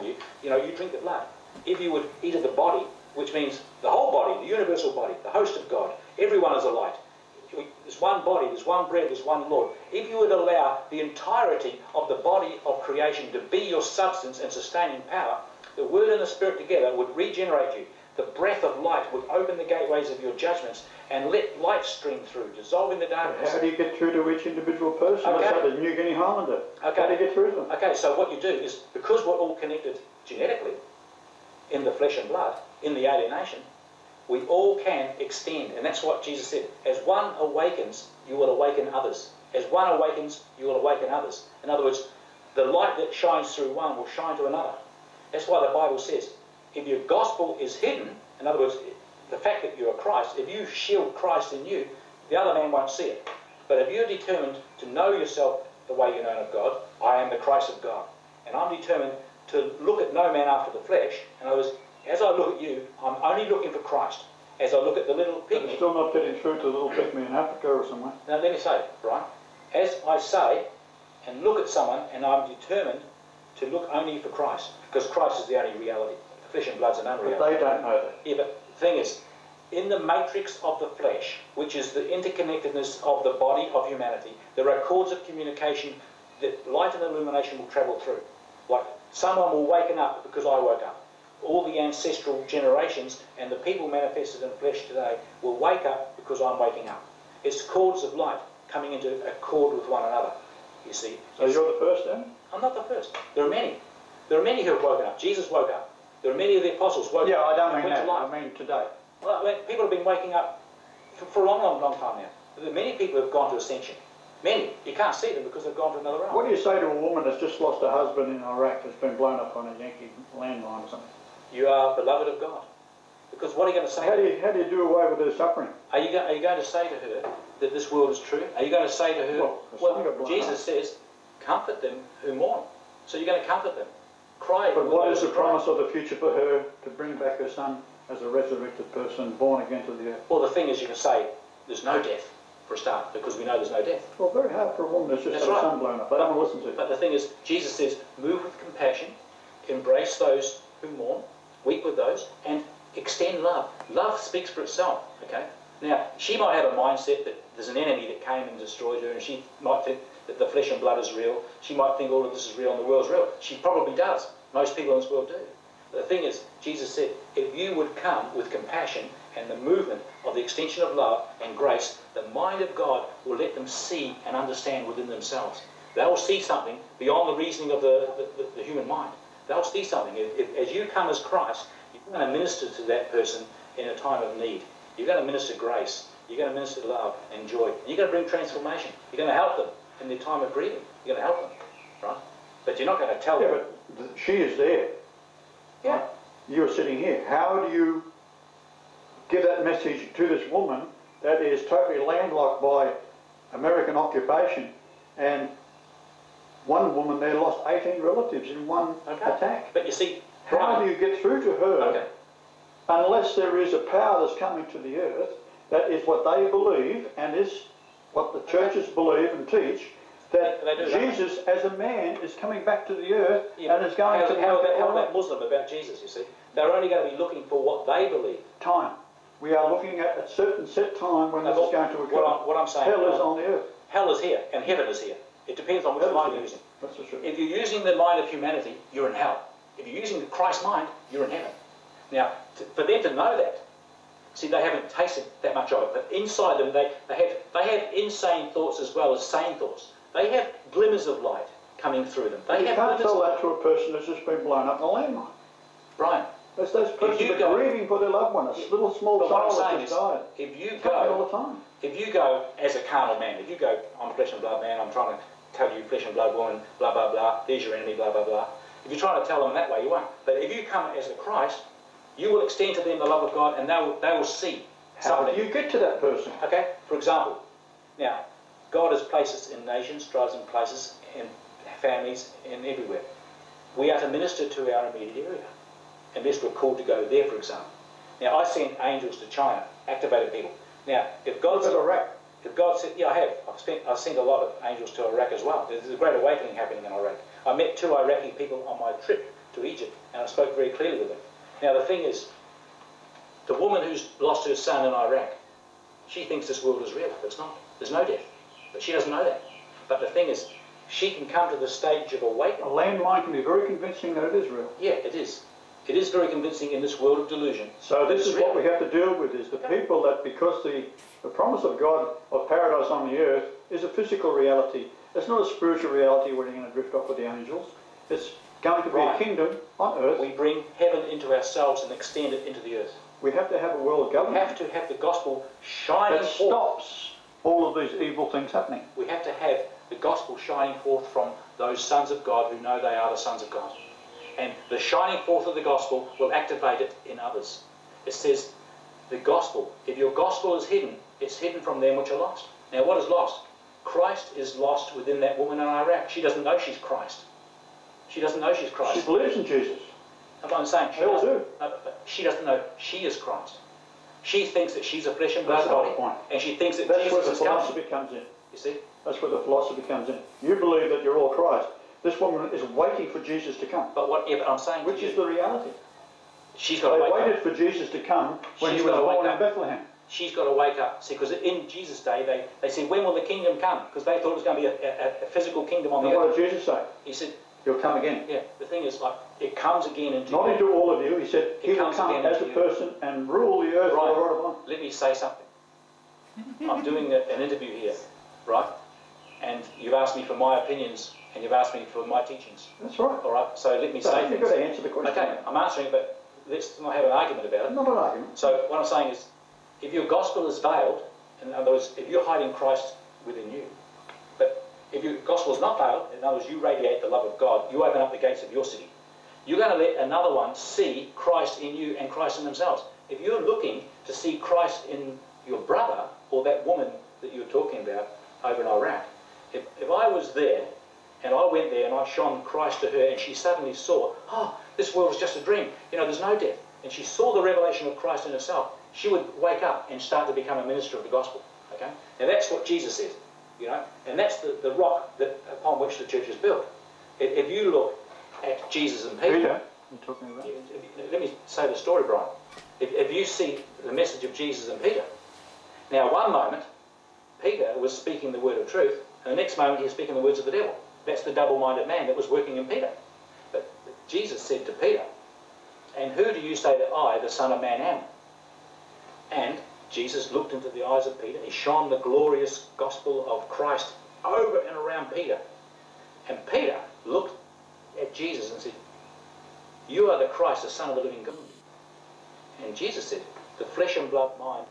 from you, you know, you drink the blood. If you would eat of the body, which means the whole body, the universal body, the host of God, everyone is a light. There's one body, there's one bread, there's one Lord. If you would allow the entirety of the body of creation to be your substance and sustaining power, the Word and the Spirit together would regenerate you. The breath of light would open the gateways of your judgments and let light stream through, dissolving the darkness. How do you get through to each individual person? Okay. Let's say the New Guinea Highlander. Okay. How do you get through to them? Okay, so what you do is, because we're all connected genetically, in the flesh and blood, in the alienation, we all can extend, and that's what Jesus said. As one awakens, you will awaken others. As one awakens, you will awaken others. In other words, the light that shines through one will shine to another. That's why the Bible says, if your gospel is hidden, in other words, the fact that you're Christ, if you shield Christ in you, the other man won't see it. But if you're determined to know yourself the way you're known of God, I am the Christ of God. And I'm determined to look at no man after the flesh. In other words, as I look at you, I'm only looking for Christ. As I look at the little pygmy... But still not getting through to the little pygmy in Africa or somewhere. Now let me say, Brian, as I say and look at someone, and I'm determined to look only for Christ, because Christ is the only reality. Flesh and blood's an unreality. But they don't know that. Yeah, but the thing is, in the matrix of the flesh, which is the interconnectedness of the body of humanity, there are cords of communication that light and illumination will travel through. Like someone will waken up because I woke up. All the ancestral generations and the people manifested in flesh today will wake up because I'm waking up. It's cords of light coming into accord with one another, you see. So you're the first then? I'm not the first. There are many. There are many who have woken up. Jesus woke up. There are many of the apostles woke up. Yeah, I don't mean went to that. life. I mean today. Well, people have been waking up for a long time now. Many people have gone to ascension. Many. You can't see them because they've gone to another realm. What do you say to a woman that's just lost her husband in Iraq that's been blown up on a Yankee landmine or something? You are beloved of God. Because what are you going to say? How do you do away with her suffering? Are you going to say to her that this world is true? Are you going to say to her, well Jesus says, comfort them who mourn. So you're going to comfort them. Cry. But what is the promise of the future for her to bring back her son as a resurrected person, born again to the earth? Well, the thing is, you can say there's no death for a start, because we know there's no death. Well, very hard for a woman that's just had her son blown up. They don't want to listen to it. But the thing is, Jesus says, move with compassion, embrace those who mourn, weep with those, and extend love. Love speaks for itself, okay? Now, she might have a mindset that there's an enemy that came and destroyed her, and she might think that the flesh and blood is real. She might think all of this is real and the world's real. She probably does. Most people in this world do. But the thing is, Jesus said, if you would come with compassion and the movement of the extension of love and grace, the mind of God will let them see and understand within themselves. They will see something beyond the reasoning of the human mind. They'll see something. As you come as Christ, you're going to minister to that person in a time of need. You're going to minister grace. You're going to minister love and joy. And you're going to bring transformation. You're going to help them in their time of grieving. You're going to help them, right? But you're not going to tell them. But she is there. Yeah. Right? You're sitting here. How do you give that message to this woman that is totally landlocked by American occupation, and one woman there lost 18 relatives in one attack? But you see, how do you get through to her unless there is a power that's coming to the earth that is what they believe and is what the churches believe and teach, that Jesus as a man is coming back to the earth and is going to... How about Muslim about Jesus, you see? They're only going to be looking for what they believe. Time. We are looking at a certain set time when this is going to occur. What I'm saying, hell is on the earth. Hell is here, and heaven is here. It depends on which mind you're using. That's for sure. If you're using the mind of humanity, you're in hell. If you're using the Christ mind, you're in heaven. Now, for them to know that, see, they haven't tasted that much of it, but inside them they have insane thoughts as well as sane thoughts. They have glimmers of light coming through them. You can't tell that to a person that's just been blown up in a landmine. Brian, those persons are grieving for their loved one, a little small child that just died. If you go all the time. If you go as a carnal man, if you go, I'm a flesh and blood man, I'm trying to tell you flesh and blood woman, blah blah blah, there's your enemy, blah blah blah. If you try to tell them that way, you won't. But if you come as the Christ, you will extend to them the love of God, and they will see something. How do you get to that person? Okay, for example, now, God has placed us in nations, tribes and places, in families, and everywhere. We are to minister to our immediate area. Unless we're called to go there, for example. Now, I sent angels to China, activated people. Now, if God said Iraq, if God said, yeah, I have. I've sent a lot of angels to Iraq as well. There's a great awakening happening in Iraq. I met 2 Iraqi people on my trip to Egypt, and I spoke very clearly with them. Now the thing is, the woman who's lost her son in Iraq, she thinks this world is real. It's not. There's no death. But she doesn't know that. But the thing is, she can come to the stage of awakening. A landmine can be very convincing that it is real. Yeah, it is. It is very convincing in this world of delusion. So this is what we have to deal with, is the people that, because the promise of God of paradise on the earth is a physical reality. It's not a spiritual reality where you're going to drift off with the angels. It's going to be a kingdom on earth. We bring heaven into ourselves and extend it into the earth. We have to have a world government. We have to have the gospel shining that forth. Stops all of these evil things happening. We have to have the gospel shining forth from those sons of God who know they are the sons of God. And the shining forth of the gospel will activate it in others. It says, the gospel, if your gospel is hidden, it's hidden from them which are lost. Now what is lost? Christ is lost within that woman in Iraq. She doesn't know she's Christ. She doesn't know she's Christ. She believes in Jesus. That's what I'm saying. They all do. She doesn't know she is Christ. She thinks that she's a flesh and blood body, and she thinks that Jesus is coming. That's where the philosophy comes in. You see? That's where the philosophy comes in. You believe that you're all Christ. This woman is waiting for Jesus to come. But what? Yeah, but I'm saying, which is the reality. She's got to wake up. They waited for Jesus to come when he was born in Bethlehem. She's got to wake up. See, because in Jesus' day, they said, when will the kingdom come? Because they thought it was going to be a physical kingdom on the earth. What did Jesus say? He said, he'll come again. Yeah, the thing is, like, it comes again into Not into all of you. He said, he will come as a person and rule the earth with a rod of iron. Let me say something. I'm doing an interview here, right? And you've asked me for my opinions, and you've asked me for my teachings. That's right. All right, so let me say things. You've got to answer the question. Okay, I'm answering it, but let's not have an argument about it. Not an argument. So what I'm saying is, if your gospel is veiled, in other words, if you're hiding Christ within you, but if your gospel is not veiled, in other words, you radiate the love of God, you open up the gates of your city, you're going to let another one see Christ in you and Christ in themselves. If you're looking to see Christ in your brother, or that woman that you're talking about over in Iraq, if I was there, and I went there and I shone Christ to her, and she suddenly saw, oh, this world is just a dream, you know, there's no death, and she saw the revelation of Christ in herself, she would wake up and start to become a minister of the gospel. Okay? Now that's what Jesus said, you know, and that's the rock upon which the church is built. If you look at Jesus and Peter, you're talking about? Let me say the story, Brian. If you see the message of Jesus and Peter, now one moment Peter was speaking the word of truth, and the next moment he was speaking the words of the devil. That's the double-minded man that was working in Peter. But Jesus said to Peter, and who do you say that I, the Son of Man, am? And Jesus looked into the eyes of Peter. He shone the glorious gospel of Christ over and around Peter. And Peter looked at Jesus and said, you are the Christ, the Son of the living God. And Jesus said, the flesh and blood mind